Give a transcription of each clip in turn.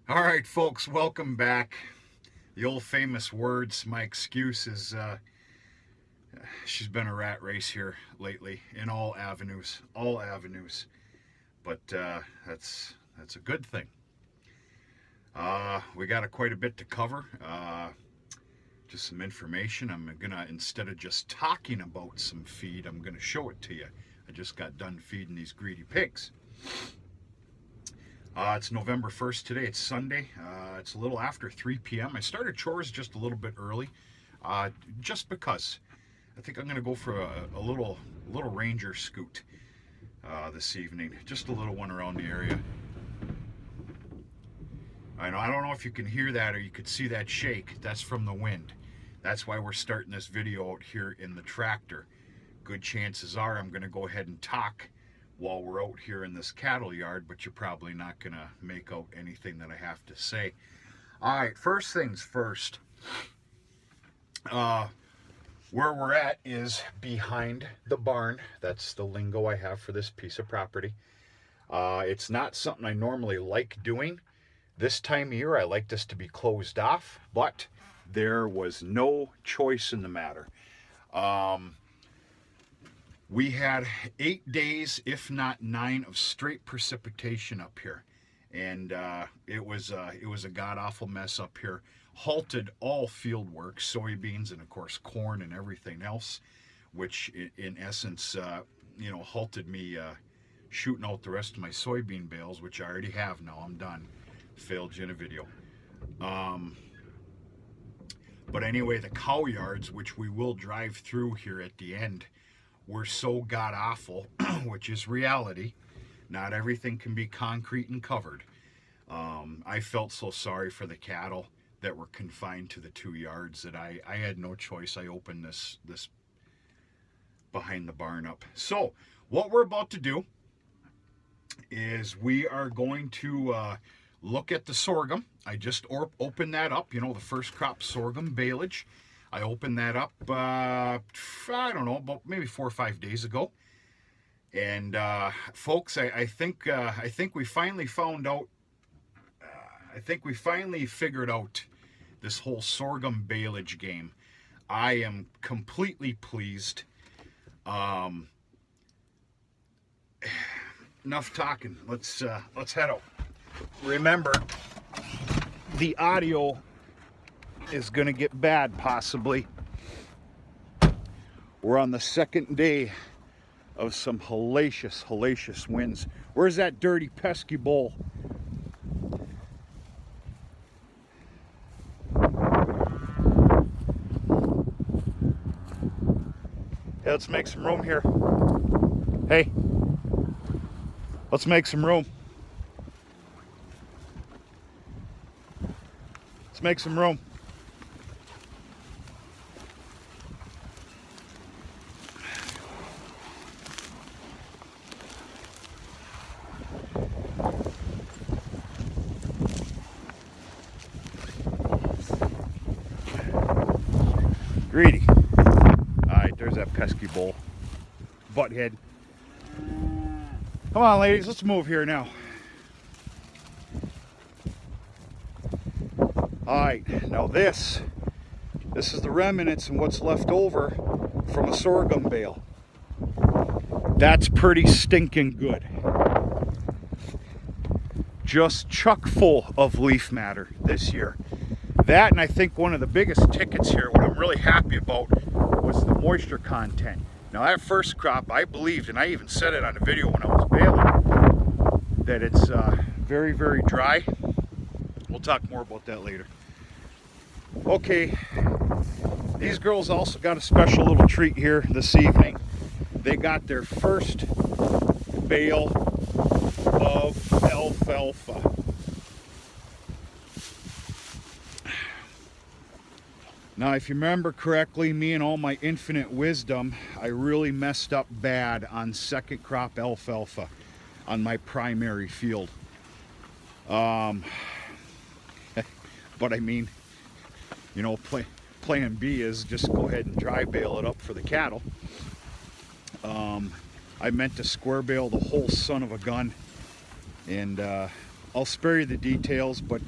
All right, folks, welcome back. The old famous words, my excuse is she's been a rat race here lately in all avenues, all avenues. But that's a good thing. We got quite a bit to cover. Just some information. I'm gonna, instead of just talking about some feed, I'm gonna show it to you. I just got done feeding these greedy pigs. It's November 1st today. It's Sunday. It's a little after 3 p.m. I started chores just a little bit early, just because. I think I'm going to go for a little ranger scoot this evening. Just a little one around the area. I don't know if you can hear that or you could see that shake. That's from the wind. That's why we're starting this video out here in the tractor. Good chances are I'm going to go ahead and talk while we're out here in this cattle yard, but you're probably not going to make out anything that I have to say. All right, first things first. Where we're at is behind the barn. That's the lingo I have for this piece of property. It's not something I normally like doing. This time of year, I like this to be closed off, but there was no choice in the matter. We had 8 days, if not 9, of straight precipitation up here, and it was a god awful mess up here. Halted all field work, soybeans, and of course corn and everything else, which in essence, halted me shooting out the rest of my soybean bales, which I already have now. I'm done. Failed you in a video. But anyway, the cow yards, which we will drive through here at the end, were so god awful, which is reality. Not everything can be concrete and covered. I felt so sorry for the cattle that were confined to the 2 yards that I had no choice. I opened this behind the barn up. So what we're about to do is we are going to look at the sorghum. I just opened that up, the first crop sorghum baleage. I opened that up, I don't know, about maybe 4 or 5 days ago. And folks, I think we finally found out. I think we finally figured out this whole sorghum baleage game. I am completely pleased. Enough talking. Let's head out. Remember, the audio is going to get bad, possibly. We're on the second day of some hellacious winds. Where's that dirty, pesky bull? Yeah, let's make some room here. Hey, let's make some room. Let's make some room. Greedy. Alright, there's that pesky bull. Butthead. Come on, ladies, let's move here now. Alright, now this is the remnants and what's left over from a sorghum bale. That's pretty stinking good. Just chock full of leaf matter this year. That, and I think one of the biggest tickets here, what I'm really happy about, was the moisture content. Now that first crop, I believed, and I even said it on a video when I was baling, that it's very, very dry. We'll talk more about that later. Okay, these girls also got a special little treat here this evening. They got their first bale of alfalfa. Now, if you remember correctly, me and all my infinite wisdom, I really messed up bad on second crop alfalfa on my primary field. But I mean, plan B is just go ahead and dry bale it up for the cattle. I meant to square bale the whole son of a gun, and I'll spare you the details, but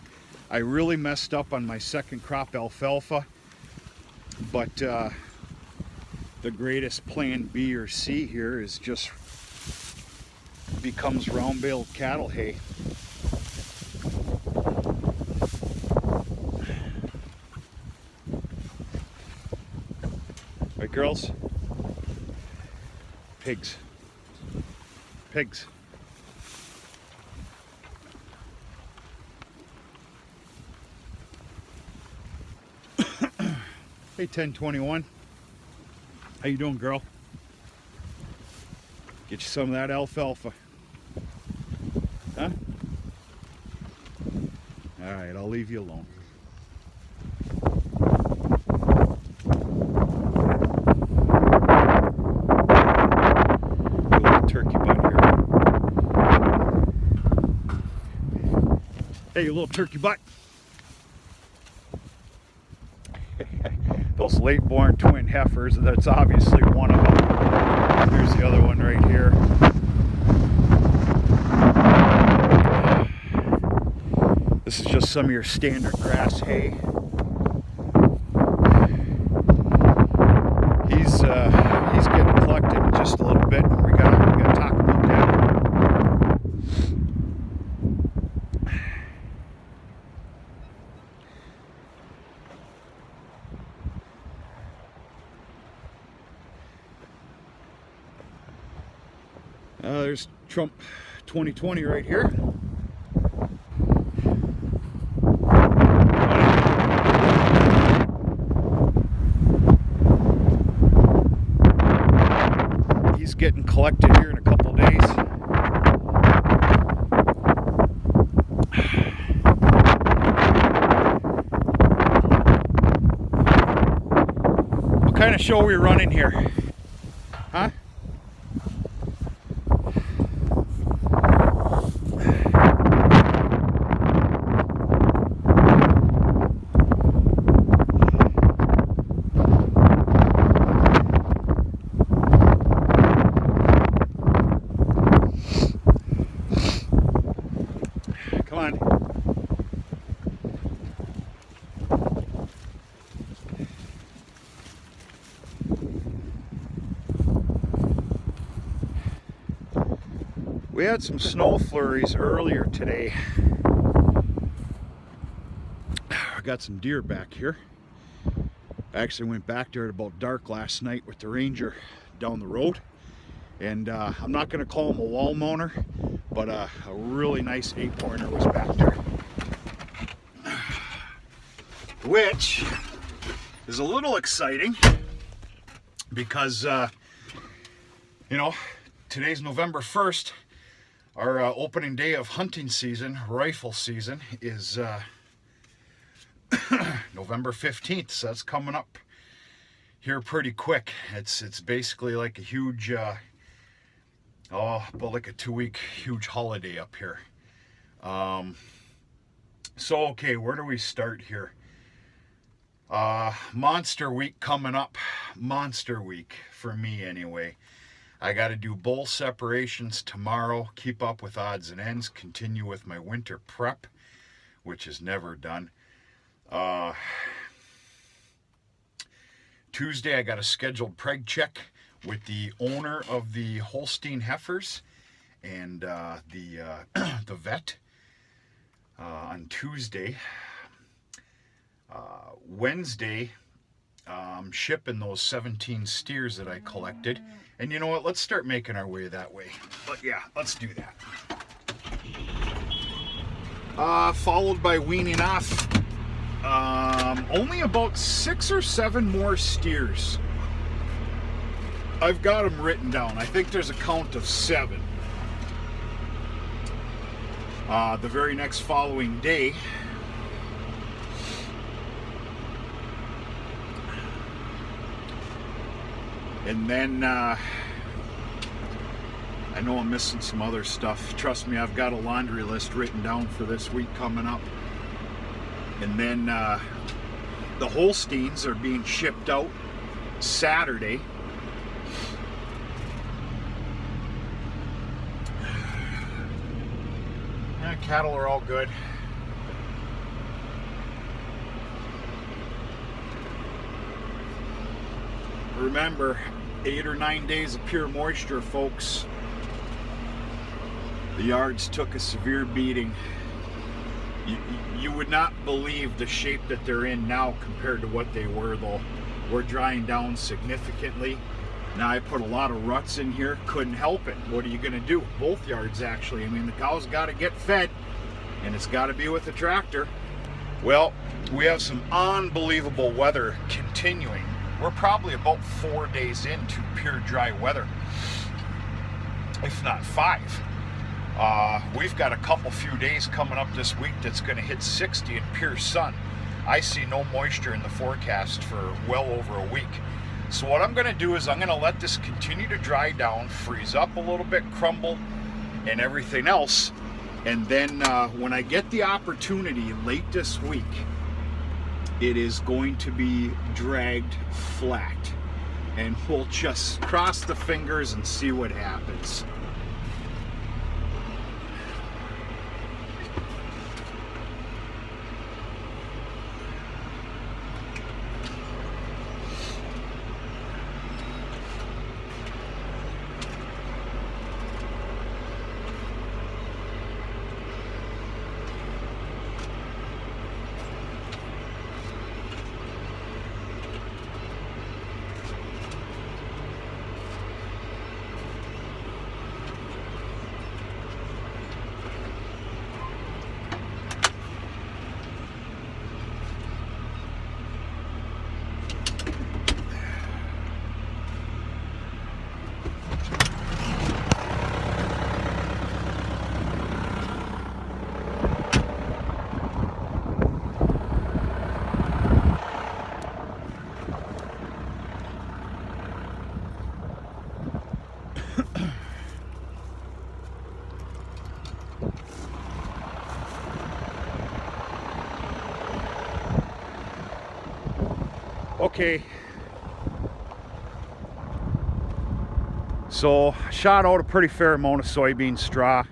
I really messed up on my second crop alfalfa. But the greatest plan B or C here is just becomes round-baled cattle hay. Right, girls? Pigs. Pigs. Hey, 1021. How you doing, girl? Get you some of that alfalfa. Huh? All right, I'll leave you alone. Turkey butt here. Hey, you little turkey butt. Those late-born twin heifers, that's obviously one of them. Here's the other one right here. This is just some of your standard grass hay. He's getting collected in just a little bit. We gotta talk about that. There's Trump 2020 right here. He's getting collected here in a couple days. What kind of show are we running here? Huh? Come on. We had some snow flurries earlier today. I got some deer back here. I actually went back there at about dark last night with the ranger down the road. And I'm not going to call him a wall moaner, but a really nice 8-pointer was back there. Which is a little exciting because, you know, today's November 1st. Our opening day of hunting season, rifle season, is November 15th, so that's coming up here pretty quick. It's basically like a huge, about like a 2-week huge holiday up here. So, okay, where do we start here? Monster Week coming up. Monster Week, for me anyway. I got to do bull separations tomorrow, keep up with odds and ends, continue with my winter prep, which is never done. Tuesday, I got a scheduled preg check with the owner of the Holstein heifers and the vet on Tuesday. Wednesday, I'm shipping those 17 steers that I collected. And you know what? Let's start making our way that way. But yeah, let's do that. Followed by weaning off only about 6 or 7 more steers. I've got them written down. I think there's a count of 7. The very next following day, and then I know I'm missing some other stuff. Trust me, I've got a laundry list written down for this week coming up. And then the Holsteins are being shipped out Saturday. cattle are all good. Remember, 8 or 9 days of pure moisture, folks. The yards took a severe beating. You would not believe the shape that they're in now compared to what they were, though. We're drying down significantly. Now I put a lot of ruts in here, couldn't help it. What are you gonna do? Both yards, actually. I mean, the cows gotta get fed, and it's gotta be with the tractor. Well, we have some unbelievable weather continuing. We're probably about 4 days into pure dry weather, if not 5. We've got a couple few days coming up this week that's going to hit 60 in pure sun. I see no moisture in the forecast for well over a week. So what I'm going to do is I'm going to let this continue to dry down, freeze up a little bit, crumble, and everything else. And then when I get the opportunity late this week, it is going to be dragged flat. And we'll just cross the fingers and see what happens. Okay, so shot out a pretty fair amount of soybean straw.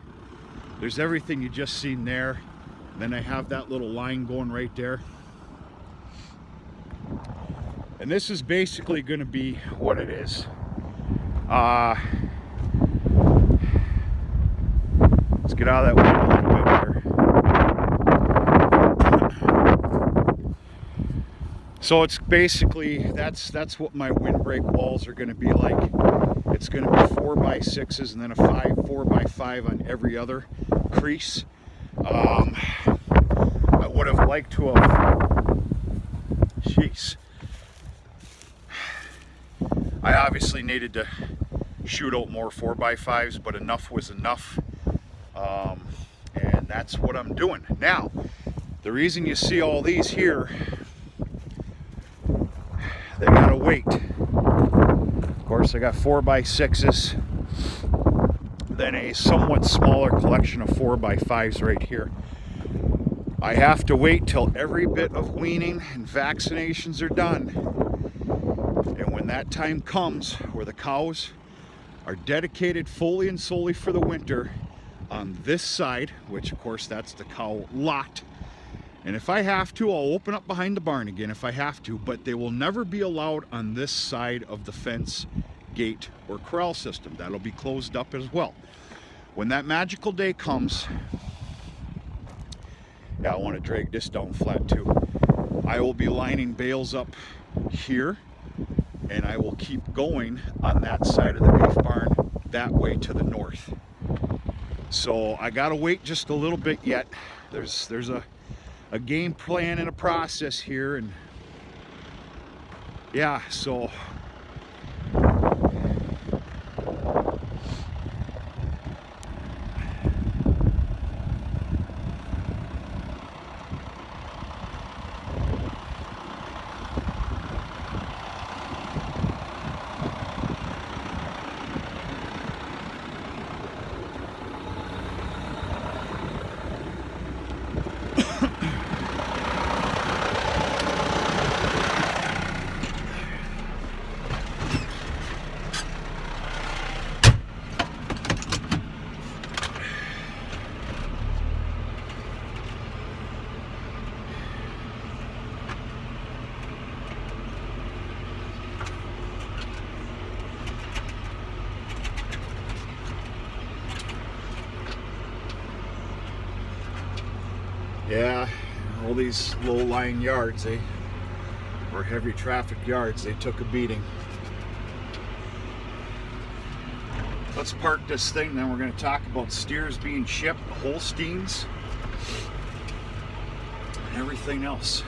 There's everything you just seen there. Then I have that little line going right there. And this is basically going to be what it is. Let's get out of that wind a little bit here. So it's basically, that's what my windbreak walls are going to be like. It's going to be 4x6s and then a 4x5 on every other crease. I would have liked to have, jeez. I obviously needed to shoot out more 4x5s, but enough was enough. And that's what I'm doing. Now, the reason you see all these here, they gotta wait. Of course, I got 4x6s, then a somewhat smaller collection of 4x5s right here. I have to wait till every bit of weaning and vaccinations are done. And when that time comes, where the cows are dedicated fully and solely for the winter on this side, which of course that's the cow lot. And if I have to, I'll open up behind the barn again if I have to, but they will never be allowed on this side of the fence, gate, or corral system. That'll be closed up as well. When that magical day comes, yeah, I want to drag this down flat too. I will be lining bales up here, and I will keep going on that side of the beef barn, that way to the north. So I gotta wait just a little bit yet. There's a game plan and a process here, and yeah, so Yeah, all these low-lying yards, or heavy traffic yards, they took a beating. Let's park this thing, then we're going to talk about steers being shipped, Holsteins, and everything else.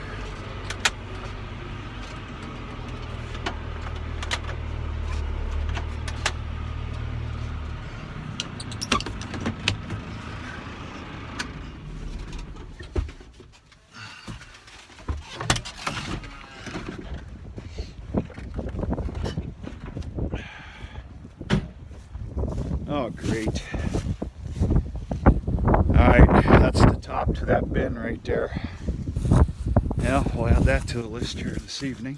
Oh, great. Alright, that's the top to that bin right there. Yeah, we'll add that to the list here this evening.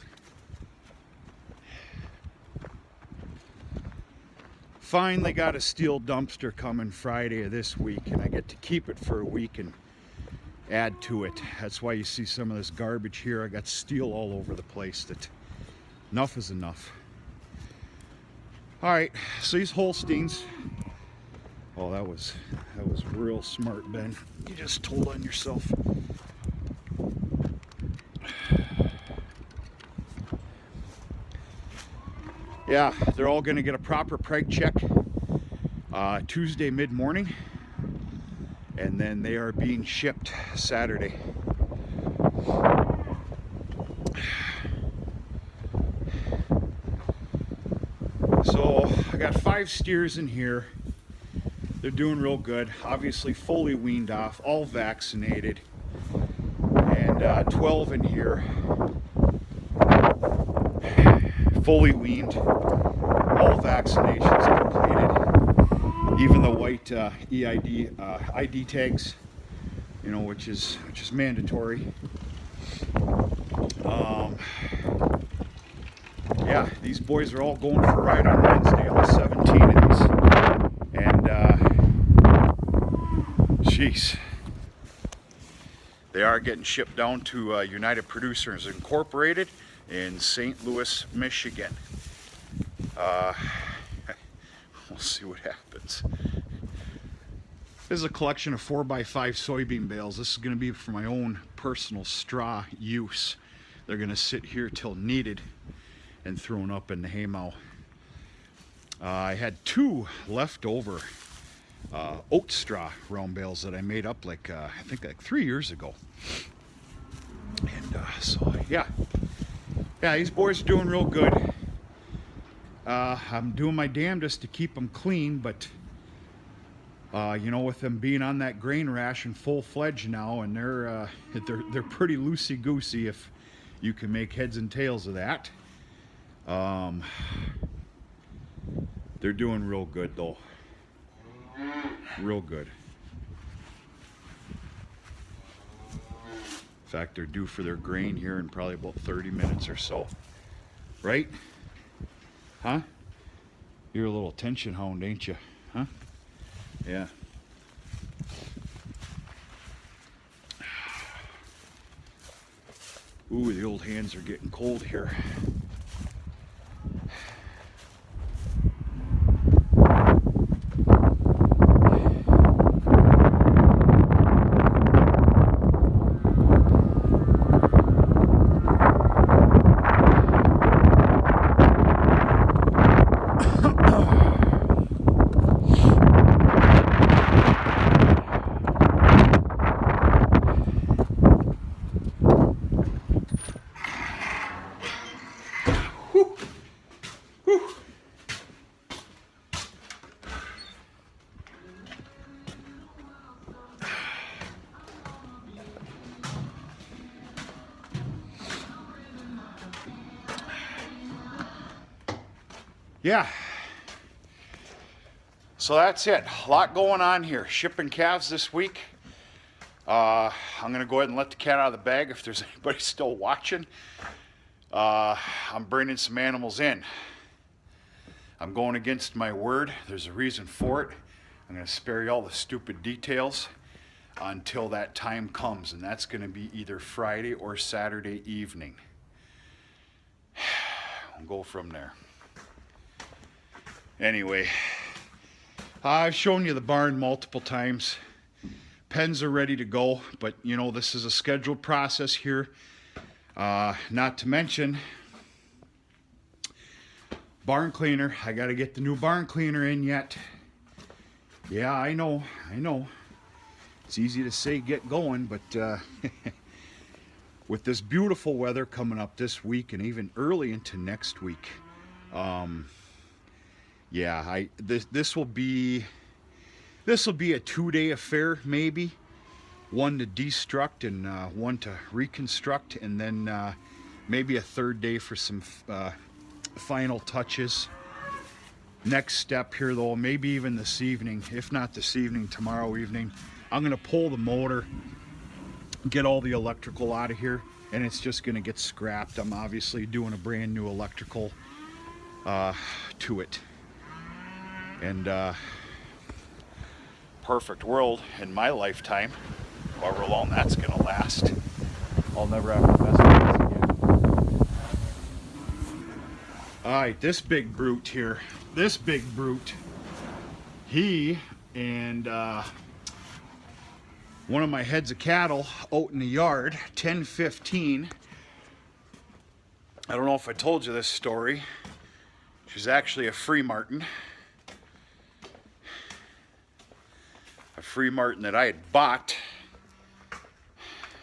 Finally got a steel dumpster coming Friday of this week, and I get to keep it for a week and add to it. That's why you see some of this garbage here. I got steel all over the place. That enough is enough. Alright, so these Holsteins. Oh, that was real smart, Ben. You just told on yourself. Yeah, they're all going to get a proper preg check Tuesday mid-morning, and then they are being shipped Saturday. So I got 5 steers in here. They're doing real good. Obviously fully weaned off, all vaccinated, and 12 in here, fully weaned, all vaccinations completed, even the white ID tags, you know, which is mandatory. Yeah, these boys are all going for a ride on Wednesday, all 17 of these, and jeez, they are getting shipped down to United Producers Incorporated in St. Louis, Michigan. We'll see what happens. This is a collection of 4x5 soybean bales. This is going to be for my own personal straw use. They're going to sit here till needed and thrown up in the haymow. I had 2 leftover oat straw round bales that I made up I think 3 years ago. And so yeah, these boys are doing real good. I'm doing my damnedest to keep them clean, but you know, with them being on that grain ration full-fledged now, and they're pretty loosey-goosey, if you can make heads and tails of that. They're doing real good though. Real good. In fact, they're due for their grain here in probably about 30 minutes or so. Right? Huh? You're a little attention hound, ain't you? Huh? Yeah. Ooh, the old hands are getting cold here. Yeah, so that's it. A lot going on here. Shipping calves this week. I'm going to go ahead and let the cat out of the bag if there's anybody still watching. I'm bringing some animals in. I'm going against my word. There's a reason for it. I'm going to spare you all the stupid details until that time comes, and that's going to be either Friday or Saturday evening. We'll go from there. Anyway, I've shown you the barn multiple times, Pens are ready to go, but you know, this is a scheduled process here. Not to mention barn cleaner. I got to get the new barn cleaner in yet. Yeah, I know. It's easy to say get going, but with this beautiful weather coming up this week and even early into next week, yeah, this will be a 2-day affair, maybe. One to destruct and one to reconstruct, and then maybe a 3rd day for some final touches. Next step here though, maybe even this evening, if not this evening, tomorrow evening, I'm gonna pull the motor, get all the electrical out of here, and it's just gonna get scrapped. I'm obviously doing a brand new electrical to it. And perfect world in my lifetime, however long that's gonna last. I'll never have to mess with this again. Alright, this big brute here, he and one of my heads of cattle out in the yard, 10-15. I don't know if I told you this story. She's actually a free martin. A free martin that I had bought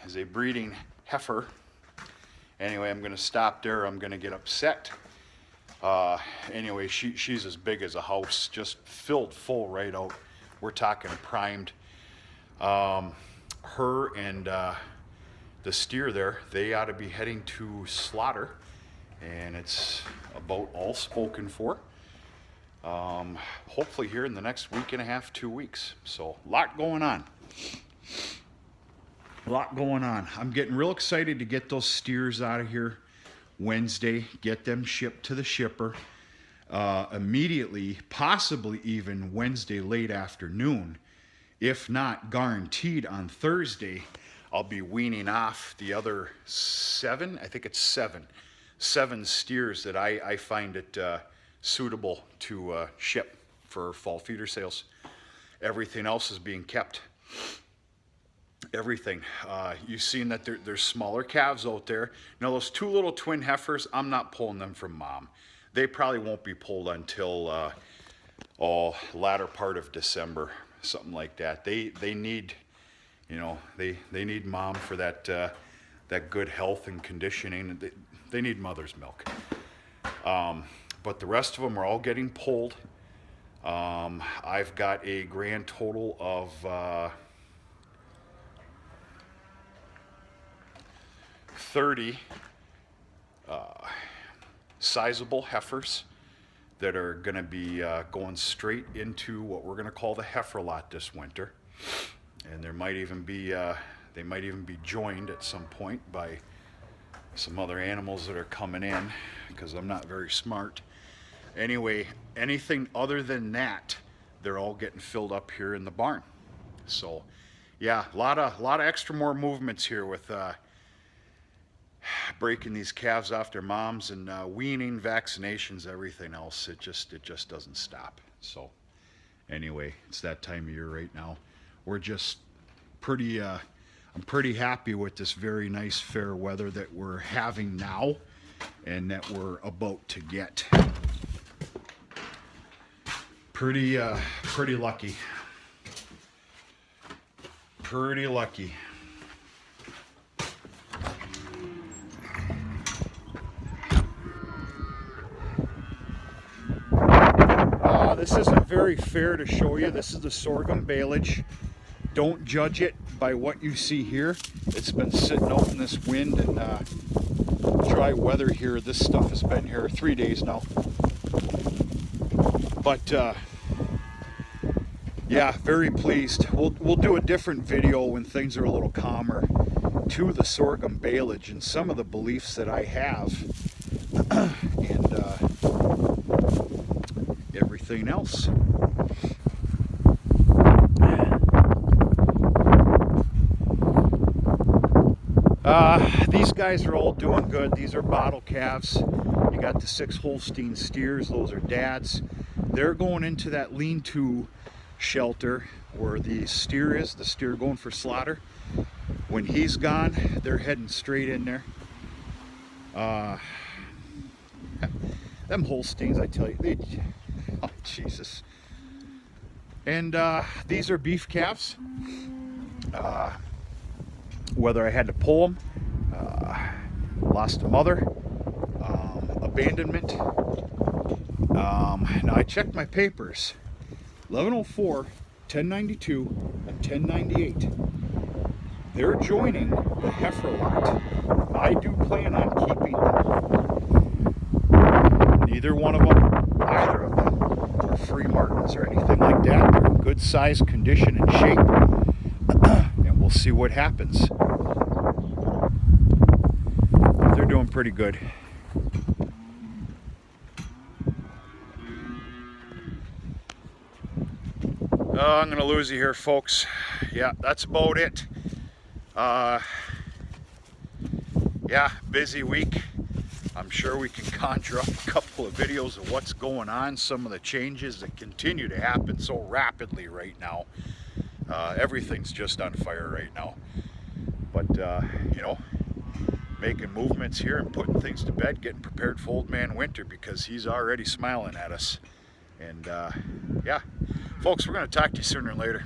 as a breeding heifer. Anyway, I'm going to stop there. I'm going to get upset. Anyway, she's as big as a house, just filled full right out. We're talking primed. Her and the steer there, they ought to be heading to slaughter, and it's about all spoken for. Hopefully here in the next week and a half, 2 weeks. So a lot going on. I'm getting real excited to get those steers out of here Wednesday, get them shipped to the shipper immediately, possibly even Wednesday late afternoon. If not guaranteed on Thursday, I'll be weaning off the other 7, I think it's 7 steers that I find it suitable to ship for fall feeder sales. Everything else is being kept. Everything. You've seen that there's smaller calves out there. Now those 2 little twin heifers, I'm not pulling them from mom. They probably won't be pulled until latter part of December, something like that. They need, you know, they need mom for that that good health and conditioning. They need mother's milk. But the rest of them are all getting pulled. I've got a grand total of 30 sizable heifers that are going to be going straight into what we're going to call the heifer lot this winter, and there might even be they might even be joined at some point by some other animals that are coming in, because I'm not very smart. Anyway, anything other than that, they're all getting filled up here in the barn. So yeah, a lot of extra more movements here with breaking these calves off their moms and weaning, vaccinations, everything else. It just doesn't stop. So anyway, it's that time of year right now. We're just pretty I'm pretty happy with this very nice fair weather that we're having now and that we're about to get. Pretty lucky. Pretty lucky. This isn't very fair to show you. This is the sorghum baleage. Don't judge it by what you see here. It's been sitting out in this wind and dry weather here. This stuff has been here 3 days now. But yeah, very pleased. We'll do a different video when things are a little calmer to the sorghum baleage and some of the beliefs that I have and everything else. These guys are all doing good. These are bottle calves. You got the 6 Holstein steers. Those are dads. They're going into that lean-to shelter where the steer is, the steer going for slaughter. When he's gone, they're heading straight in there. Them Holsteins, I tell you, oh Jesus. And these are beef calves. Whether I had to pull them, lost a mother, abandonment. Now I checked my papers. 1104, 1092, and 1098. They're joining the heifer lot. I do plan on keeping them. Neither one of them, either of them, are free martins or anything like that. They're in good size, condition, and shape. And we'll see what happens. But they're doing pretty good. I'm going to lose you here, folks. Yeah, that's about it. Yeah, busy week. I'm sure we can conjure up a couple of videos of what's going on, some of the changes that continue to happen so rapidly right now. Everything's just on fire right now. But, you know, making movements here and putting things to bed, getting prepared for Old Man Winter because he's already smiling at us. And, yeah. Folks, we're going to talk to you sooner or later.